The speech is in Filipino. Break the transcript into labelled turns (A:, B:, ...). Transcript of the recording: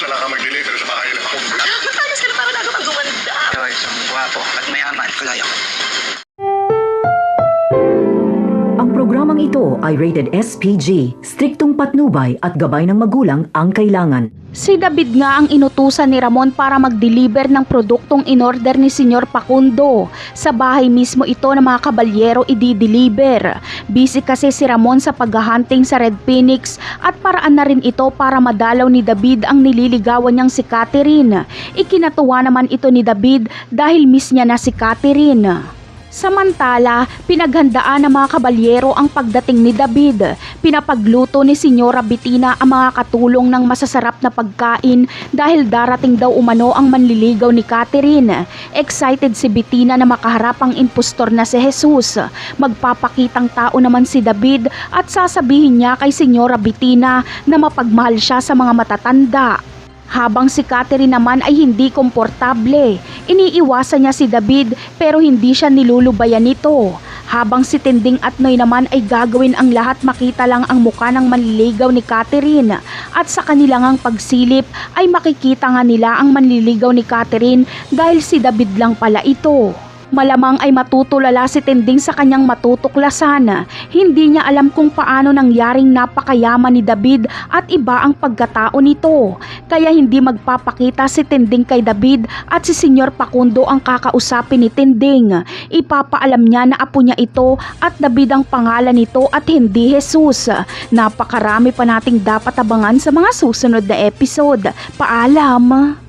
A: na lang ang mag-deliver sa bahay ng akong
B: Matalas ka na para naga magumanda.
C: Pero isang gwapo at mayaman kagaya ko.
D: Ang programang ito ay rated SPG, striktong patnubay at gabay ng magulang ang kailangan.
E: Si David nga ang inutusan ni Ramon para mag-deliver ng produktong inorder ni Senyor Facundo. Sa bahay mismo ito na mga kabalyero i-deliver. Busy kasi si Ramon sa paghahunting sa Red Phoenix at paraan na rin ito para madalaw ni David ang nililigawan niyang si Catherine. Ikinatuwa naman ito ni David dahil miss niya na si Catherine. Samantala, pinaghandaan ng mga kabalyero ang pagdating ni David. Pinapagluto ni Senyora Bettina ang mga katulong ng masasarap na pagkain dahil darating daw umano ang manliligaw ni Catherine. Excited si Bettina na makaharap ang impostor na si Jesus. Magpapakitang tao naman si David at sasabihin niya kay Senyora Bettina na mapagmahal siya sa mga matatanda. Habang si Catherine naman ay hindi komportable, iniiwasan niya si David pero hindi siya nilulubayan nito. Habang si Tinding at Noy naman ay gagawin ang lahat makita lang ang mukha ng manliligaw ni Catherine. At sa kanilang pagsilip ay makikita nga nila ang manliligaw ni Catherine dahil si David lang pala ito. Malamang ay matutulala si Tinding sa kanyang matutuklasan. Hindi niya alam kung paano nangyaring napakayaman ni David at iba ang pagkatao nito. Kaya hindi magpapakita si Tinding kay David at si Senyor Facundo ang kakausapin ni Tinding. Ipapaalam niya na apo niya ito at David ang pangalan nito at hindi Jesus. Napakarami pa nating dapat abangan sa mga susunod na episode. Paalam!